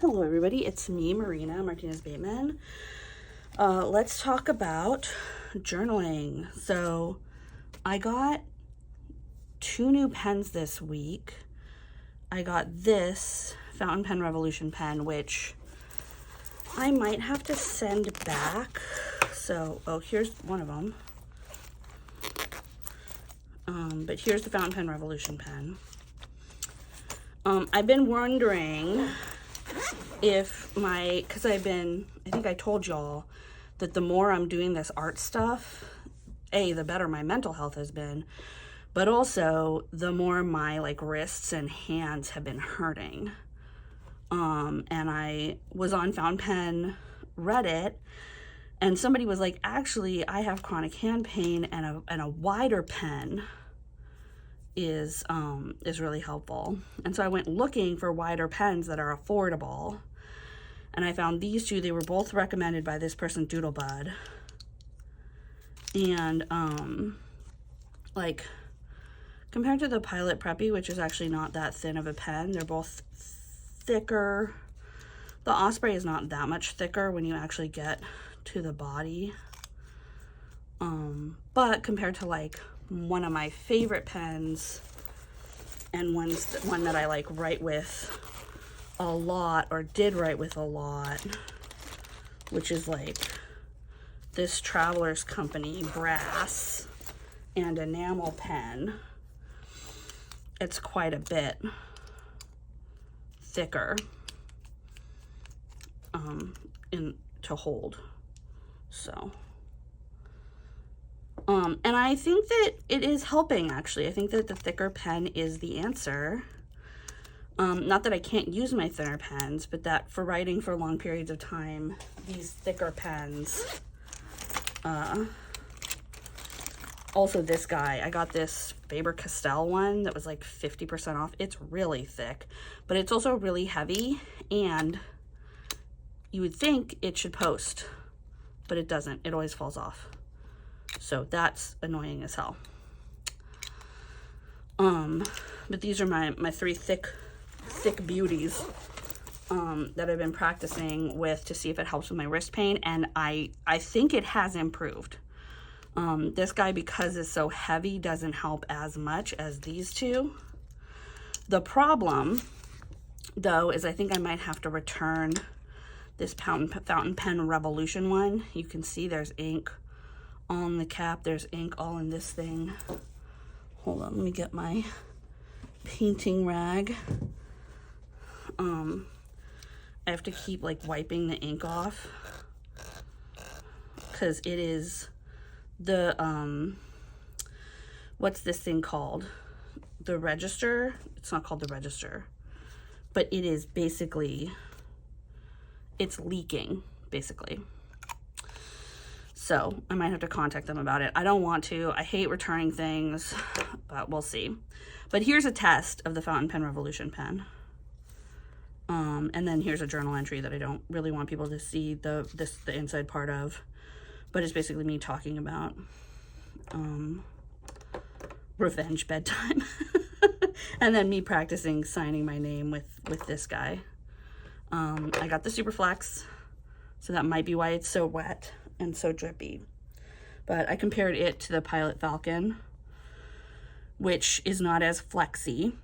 Hello everybody, it's me, Marina Martinez-Bateman. Let's talk about journaling. So I got 2 new pens this week. I got this Fountain Pen Revolution pen, which I might have to send back. So, here's one of them. But here's the Fountain Pen Revolution pen. I've been wondering if because I think I told y'all that the more I'm doing this art stuff, the better my mental health has been, but also the more my wrists and hands have been hurting. And I was on Fountain Pen Reddit, and somebody was like, actually, I have chronic hand pain, and a wider pen is really helpful. And so I went looking for wider pens that are affordable, and I found these two. They were both recommended by this person, Doodlebud. And compared to the Pilot Preppy, which is actually not that thin of a pen, they're both thicker. The Osprey is not that much thicker when you actually get to the body, but compared to one of my favorite pens, and one that I write with a lot, or did write with a lot, which is this Traveler's Company brass and enamel pen. It's quite a bit thicker to hold. So and I think that it is helping, actually. I think that the thicker pen is the answer. Not that I can't use my thinner pens, but that for writing for long periods of time, these thicker pens. Also this guy, I got this Faber-Castell one that was 50% off. It's really thick, but it's also really heavy, and you would think it should post, but it doesn't. It always falls off. So that's annoying as hell. But these are my 3 thick beauties that I've been practicing with to see if it helps with my wrist pain, and I think it has improved. This guy, because it's so heavy, doesn't help as much as these two. The problem, though, is I think I might have to return this Fountain Pen Revolution one. You can see there's ink on the cap. There's ink all in this thing. Hold on, let me get my painting rag. I have to keep wiping the ink off, because it is the what's this thing called? The register? It's not called the register, but it is basically, it's leaking basically. So I might have to contact them about it. I don't want to. I hate returning things, but we'll see. But here's a test of the Fountain Pen Revolution pen. And then here's a journal entry that I don't really want people to see the inside part of, but it's basically me talking about revenge bedtime. And then me practicing signing my name with this guy. I got the Superflex, so that might be why it's so wet and so drippy. But I compared it to the Pilot Falcon, which is not as flexy.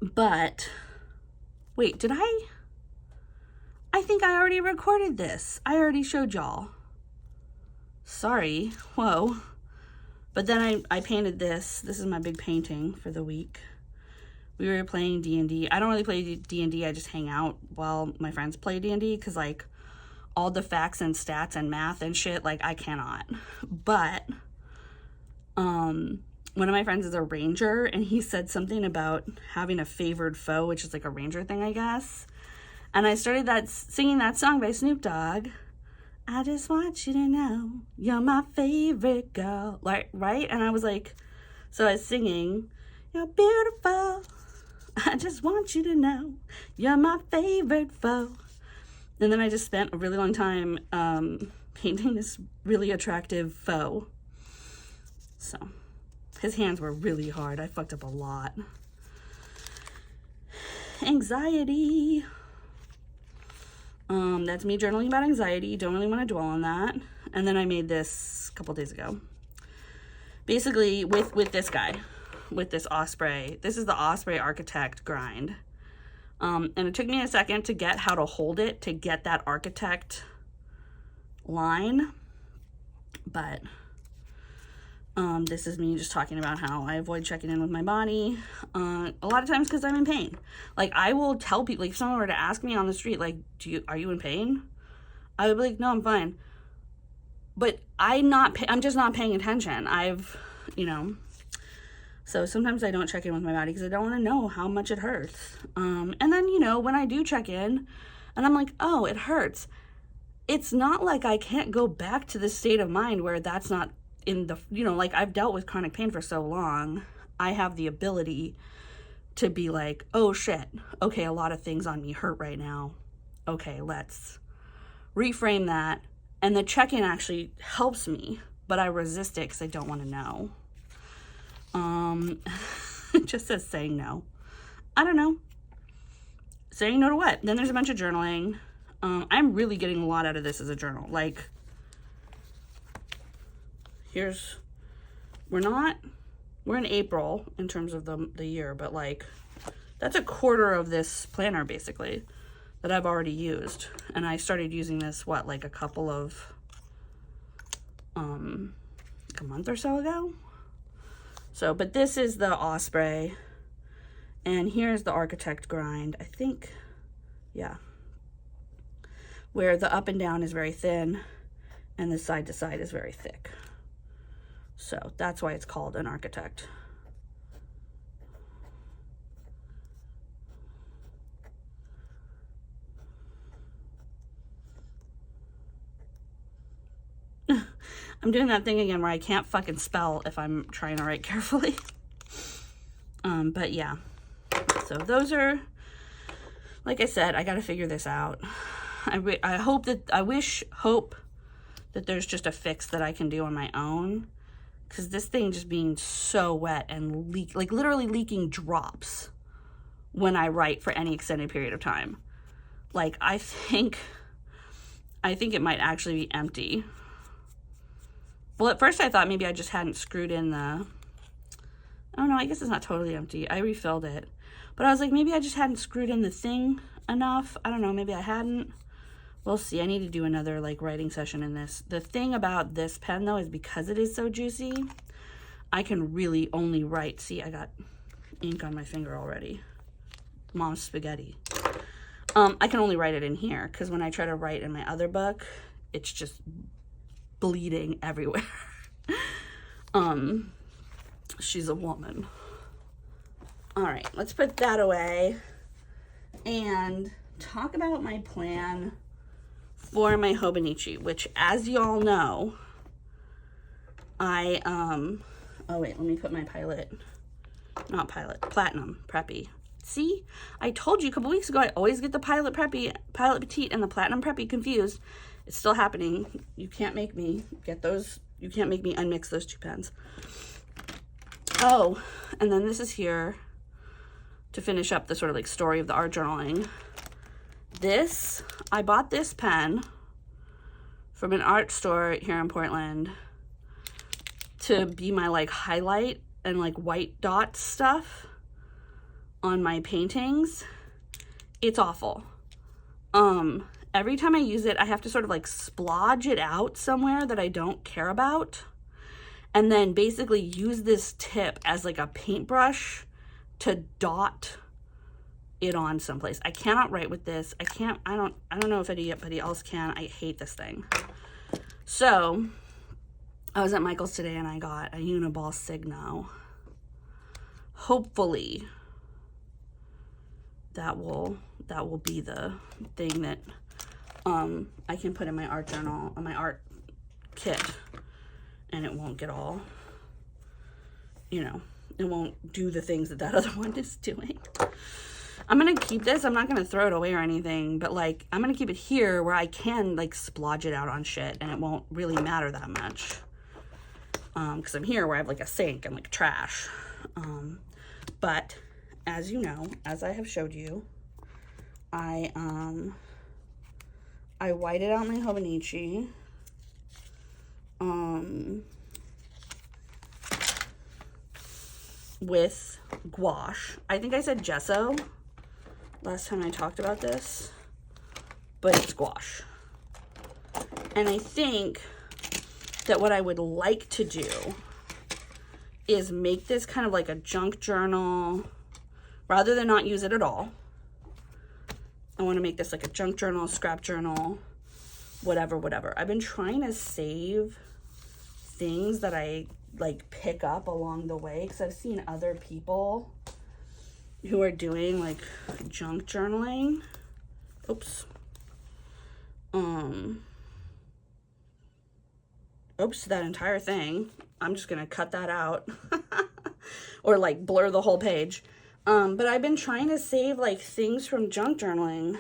But wait, did I think I already recorded this. I already showed y'all. Sorry. Whoa. But then I painted this. This is my big painting for the week. We were playing D&D. I don't really play D&D. I just hang out while my friends play D&D, because all the facts and stats and math and shit, I cannot. But one of my friends is a ranger, and he said something about having a favored foe, which is a ranger thing, I guess. And I started singing that song by Snoop Dogg. I just want you to know you're my favorite girl. Right? And I was so I was singing, you're beautiful. I just want you to know you're my favorite foe. And then I just spent a really long time painting this really attractive foe. So his hands were really hard. I fucked up a lot. Anxiety. That's me journaling about anxiety. Don't really want to dwell on that. And then I made this a couple days ago. Basically, with this guy, with this Osprey. This is the Osprey Architect grind. And it took me a second to get how to hold it, to get that Architect line. But this is me just talking about how I avoid checking in with my body. A lot of times because I'm in pain. Like, I will tell people, like, if someone were to ask me on the street, like, are you in pain? I would be like, no, I'm fine. But I'm just not paying attention. So sometimes I don't check in with my body because I don't want to know how much it hurts. And then, when I do check in and I'm like, oh, it hurts. It's not like I can't go back to the state of mind where that's not in the, like, I've dealt with chronic pain for so long. I have the ability to be like, oh shit, okay, a lot of things on me hurt right now. Okay, let's reframe that. And the check-in actually helps me, but I resist it because I don't want to know. It just says saying no. I don't know. Saying no to what? Then there's a bunch of journaling. I'm really getting a lot out of this as a journal. Like, we're in April in terms of the year, but like, that's a quarter of this planner basically that I've already used. And I started using this, like a month or so ago. So, but this is the Osprey, and here's the Architect grind, I think, yeah, where the up and down is very thin, and the side to side is very thick. So that's why it's called an Architect. I'm doing that thing again where I can't fucking spell if I'm trying to write carefully. But yeah. So those are, like I said, I got to figure this out. I hope that there's just a fix that I can do on my own. Because this thing just being so wet and literally leaking drops when I write for any extended period of time. Like, I think it might actually be empty. Well, at first I thought maybe I just hadn't screwed in the, oh no, I guess it's not totally empty. I refilled it. But I was like, maybe I just hadn't screwed in the thing enough. I don't know, maybe I hadn't. We'll see. I need to do another writing session in this. The thing about this pen though is because it is so juicy, I can really only write. See, I got ink on my finger already. Mom's spaghetti. I can only write it in here because when I try to write in my other book, it's just bleeding everywhere. She's a woman. All right, let's put that away and talk about my plan for my Hobonichi, which, as y'all know, oh wait, let me put my Platinum Preppy. See, I told you a couple weeks ago, I always get the Pilot Petite and the Platinum Preppy confused. It's still happening. You can't make me get those. You can't make me unmix those two pens. Oh, and then this is here to finish up the sort of story of the art journaling. I bought this pen from an art store here in Portland to be my highlight and white dot stuff on my paintings. It's awful. Every time I use it, I have to sort of splodge it out somewhere that I don't care about. And then basically use this tip as a paintbrush to dot it on someplace. I cannot write with this. I don't know if anybody else can. I hate this thing. So I was at Michael's today and I got a Uniball Signo. Hopefully that will be the thing that I can put in my art journal, on my art kit, and it won't get all, it won't do the things that other one is doing. I'm going to keep this. I'm not going to throw it away or anything, but I'm going to keep it here where I can splodge it out on shit and it won't really matter that much. Because I'm here where I have a sink and trash. But as you know, as I have showed you, I I whited out my Hobonichi. With gouache. I think I said gesso last time I talked about this, but it's gouache. And I think that what I would like to do is make this kind of like a junk journal rather than not use it at all. I want to make this like a junk journal, scrap journal, whatever. I've been trying to save things that I like pick up along the way because I've seen other people who are doing like junk journaling. Oops. Oops, that entire thing. I'm just gonna cut that out or like blur the whole page. But I've been trying to save like things from junk journaling,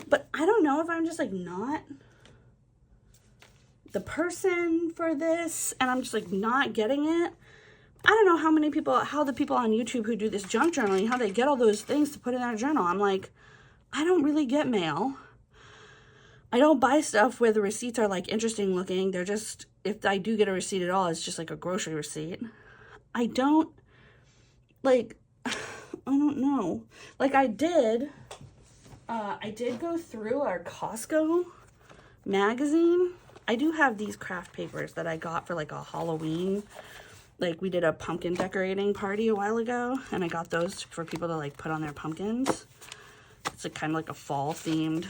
but I don't know if I'm just like not the person for this, and I'm just like not getting it. I don't know how the people on YouTube who do this junk journaling, how they get all those things to put in their journal. I'm like, I don't really get mail. I don't buy stuff where the receipts are like interesting looking. They're just, if I do get a receipt at all, it's just like a grocery receipt. I don't know. Like I did go through our Costco magazine. I do have these craft papers that I got for like a Halloween. Like we did a pumpkin decorating party a while ago, and I got those for people to like put on their pumpkins. It's like kind of like a fall themed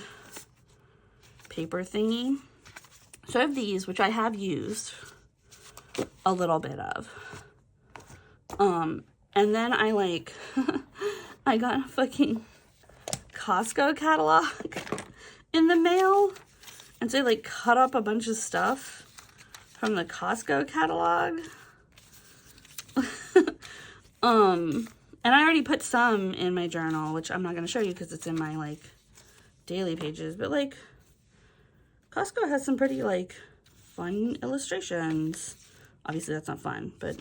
paper thingy. So I have these, which I have used a little bit of. And then I like, I got a fucking Costco catalog in the mail. And so I like cut up a bunch of stuff from the Costco catalog. And I already put some in my journal, which I'm not going to show you because it's in my like daily pages. But like Costco has some pretty like fun illustrations. Obviously that's not fun, but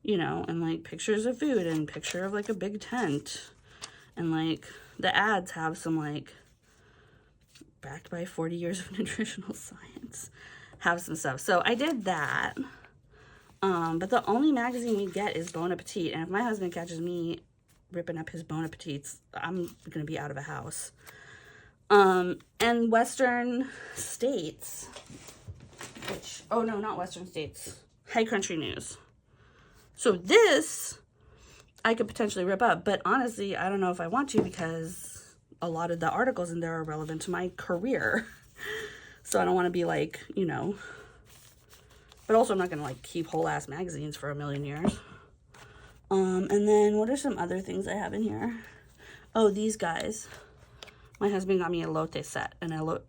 you know, and like pictures of food and picture of like a big tent. And like the ads have some like backed by 40 years of nutritional science, have some stuff. So I did that. But the only magazine we get is Bon Appetit. And if my husband catches me ripping up his Bon Appetits, I'm going to be out of a house. And Western States, which, oh no, not Western States, High Country News. So this I could potentially rip up, but honestly, I don't know if I want to because a lot of the articles in there are relevant to my career. So I don't want to be like, you know, but also I'm not going to like keep whole ass magazines for a million years. And then what are some other things I have in here? Oh, these guys. My husband got me a elote set, not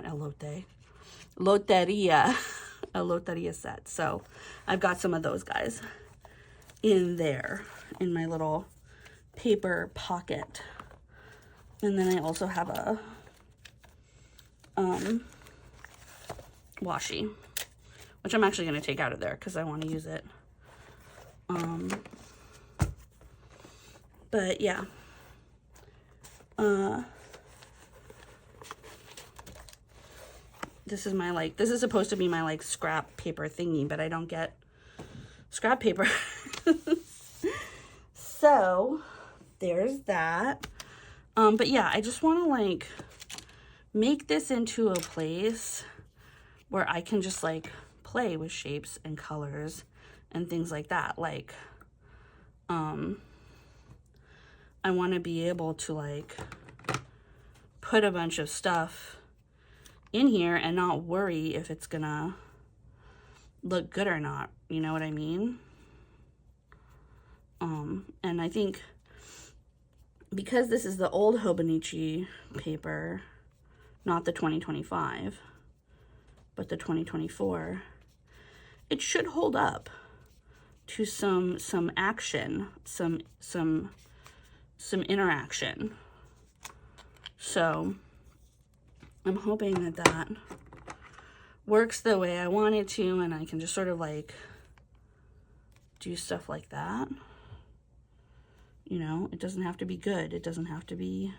elote, loteria, a loteria set. So I've got some of those guys in there in my little paper pocket. And then I also have a washi, which I'm actually going to take out of there because I want to use it. But yeah. This is my like, this is supposed to be my like scrap paper thingy, but I don't get scrap paper. So there's that. But yeah, I just want to like make this into a place where I can just like play with shapes and colors and things like that. Like, I want to be able to like put a bunch of stuff in here and not worry if it's gonna look good or not. You know what I mean? And I think because this is the old Hobonichi paper, not the 2025, but the 2024, it should hold up to some action, some interaction. So I'm hoping that that works the way I want it to, and I can just sort of like do stuff like that. You know, it doesn't have to be good. It doesn't have to be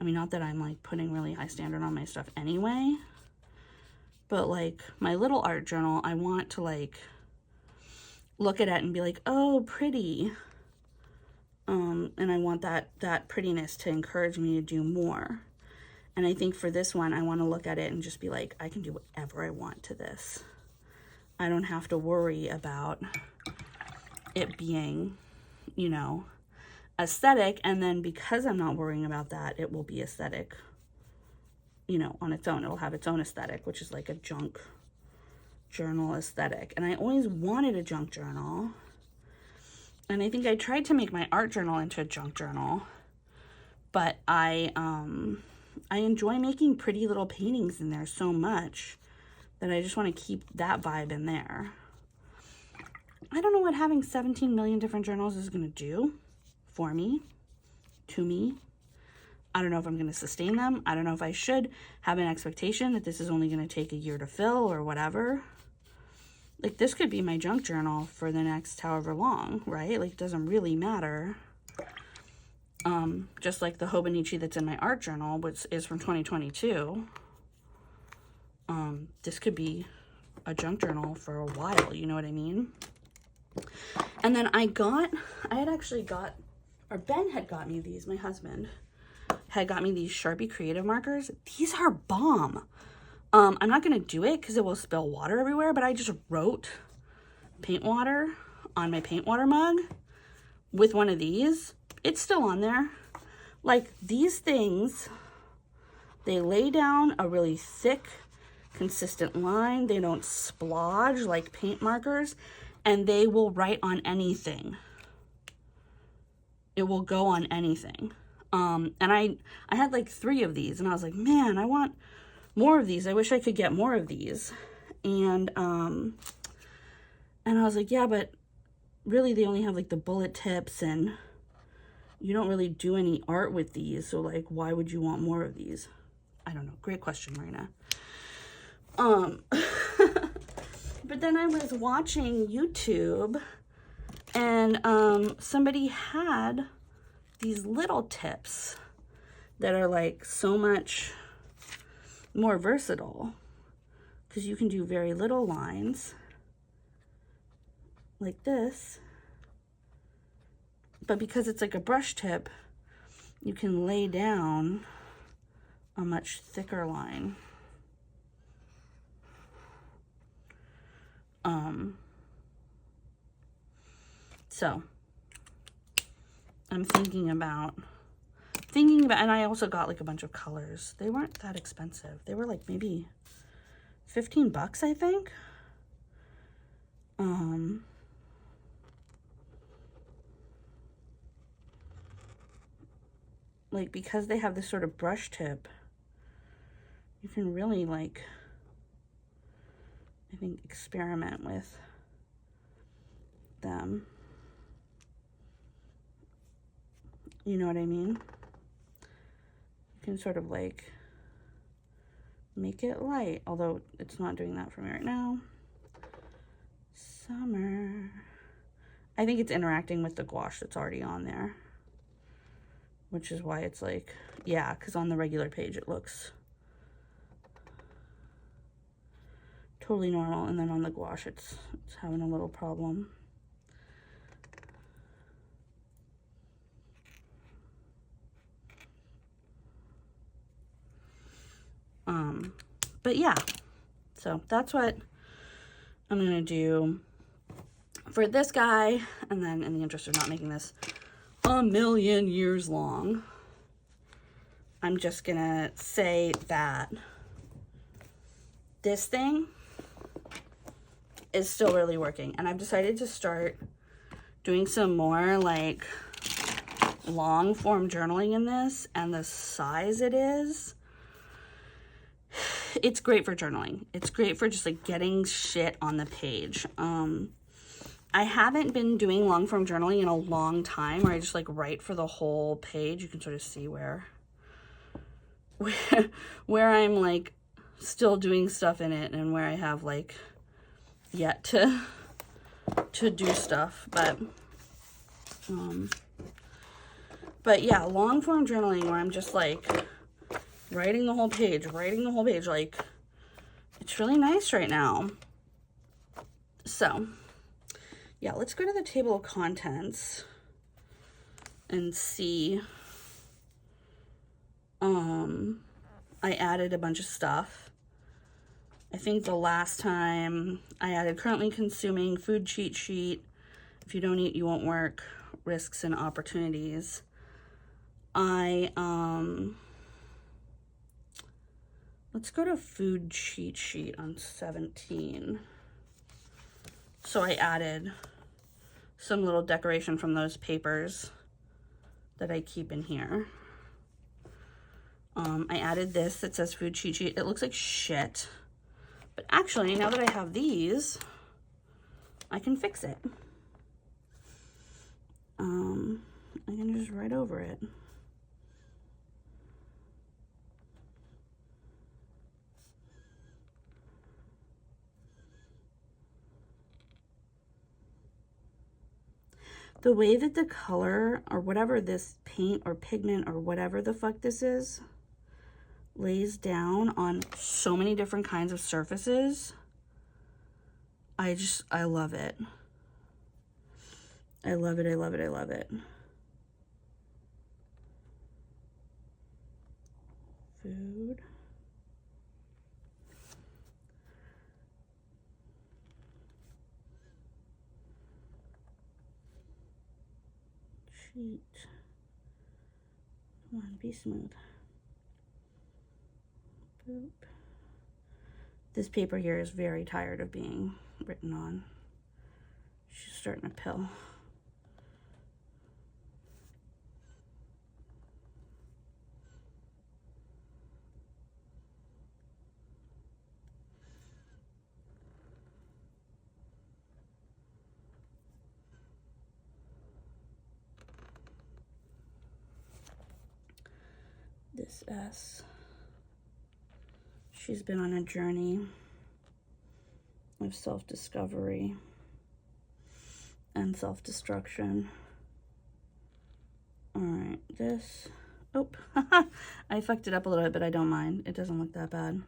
I mean, not that I'm like putting really high standard on my stuff anyway, but like my little art journal, I want to like look at it and be like, oh, pretty. And I want that prettiness to encourage me to do more. And I think for this one, I want to look at it and just be like, I can do whatever I want to this. I don't have to worry about it being, you know, aesthetic. And then because I'm not worrying about that, it will be aesthetic, you know, on its own. It'll have its own aesthetic, which is like a junk journal aesthetic. And I always wanted a junk journal. And I think I tried to make my art journal into a junk journal, but I enjoy making pretty little paintings in there so much that I just want to keep that vibe in there. I don't know what having 17 million different journals is going to do for me, to me. I don't know if I'm going to sustain them. I don't know if I should have an expectation that this is only going to take a year to fill or whatever. Like, this could be my junk journal for the next however long, right? Like, it doesn't really matter. Just like the Hobonichi that's in my art journal, which is from 2022. This could be a junk journal for a while, you know what I mean? And then Ben had got me these, my husband had got me these Sharpie Creative Markers. These are bomb. I'm not going to do it because it will spill water everywhere, but I just wrote paint water on my paint water mug with one of these. It's still on there. Like, these things, they lay down a really thick, consistent line. They don't splodge like paint markers, and they will write on anything. It will go on anything. And I had like 3 of these, and I was like, man, I want more of these. I wish I could get more of these. And I was like, yeah, but really they only have like the bullet tips, and you don't really do any art with these. So like, why would you want more of these? I don't know. Great question, Marina. But then I was watching YouTube, and somebody had these little tips that are like so much more versatile, because you can do very little lines like this, but because it's like a brush tip, you can lay down a much thicker line. So I'm thinking about, and I also got like a bunch of colors. They weren't that expensive. They were like maybe 15 bucks, I think. Like, because they have this sort of brush tip, you can really like, I think, experiment with them. You know what I mean? You can sort of like make it light, although it's not doing that for me right now. Summer. I think it's interacting with the gouache that's already on there, which is why it's like, yeah, because on the regular page it looks totally normal, and then on the gouache it's having a little problem. But yeah, so that's what I'm gonna do for this guy. And then, in the interest of not making this a million years long, I'm just gonna say that this thing is still really working, and I've decided to start doing some more like long form journaling in this. And the size it is, it's great for journaling. It's great for just like getting shit on the page. I haven't been doing long form journaling in a long time, where I just like write for the whole page. You can sort of see where I'm like still doing stuff in it, and where I have like yet to do stuff. But But yeah, long form journaling where I'm just like writing the whole page, like it's really nice right now. So yeah, let's go to the table of contents and see. I added a bunch of stuff. I think the last time I added currently consuming, food cheat sheet, if you don't eat, you won't work, risks and opportunities. Let's go to food cheat sheet on 17. So I added some little decoration from those papers that I keep in here. I added this that says food cheat sheet. It looks like shit. But actually, now that I have these, I can fix it. I can just write over it. The way that the color or whatever this paint or pigment or whatever the fuck this is lays down on so many different kinds of surfaces, I love it. I love it, I love it, I love it. Food. Sheet. Come on, be smooth. Boop. This paper here is very tired of being written on. She's starting to pill. This S. She's been on a journey of self-discovery and self-destruction. All right, this, oh, I fucked it up a little bit, but I don't mind. It doesn't look that bad.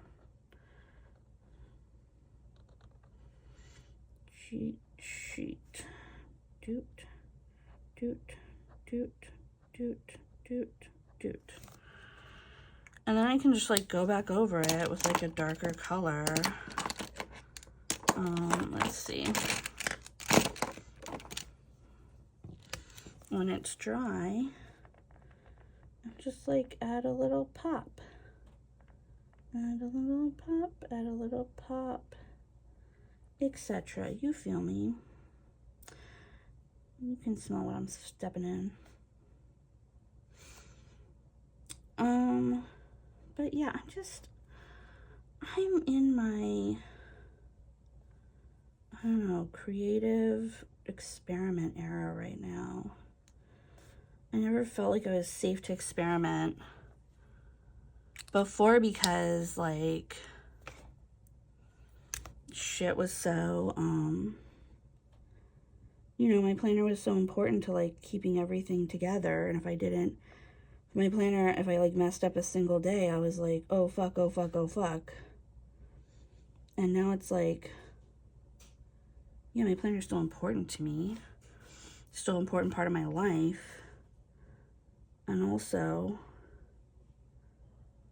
Cheat sheet, doot, doot, doot, doot, doot, doot. And then I can just like go back over it with like a darker color. Let's see. When it's dry, just like add a little pop. Add a little pop, add a little pop, etc. You feel me? You can smell what I'm stepping in. But yeah, I'm in my, I don't know, creative experiment era right now. I never felt like I was safe to experiment before because like shit was so, you know, my planner was so important to like keeping everything together. And if I didn't, my planner, if I like messed up a single day, I was like, oh fuck, oh fuck, oh fuck. And now it's like, yeah, my planner is still important to me. Still an important part of my life. And also,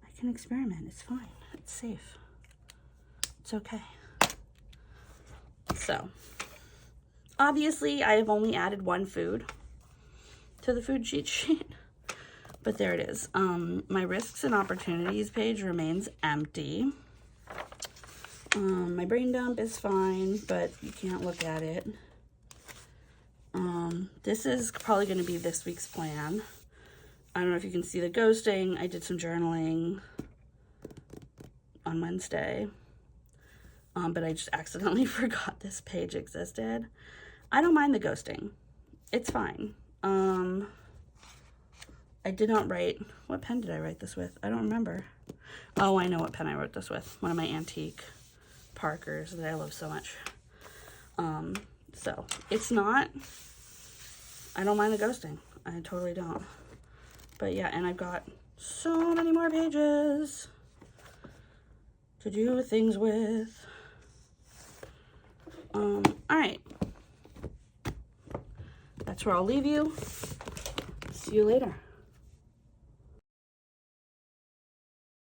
I can experiment. It's fine. It's safe. It's okay. So, obviously, I have only added one food to the food cheat sheet. But there it is. My risks and opportunities page remains empty. My brain dump is fine, but you can't look at it. This is probably going to be this week's plan. I don't know if you can see the ghosting. I did some journaling on Wednesday. But I just accidentally forgot this page existed. I don't mind the ghosting. It's fine. I did not write, what pen did I write this with? I don't remember. Oh, I know what pen I wrote this with. One of my antique Parkers that I love so much. So, it's not, I don't mind the ghosting. I totally don't. But yeah, and I've got so many more pages to do things with. All right. That's where I'll leave you. See you later.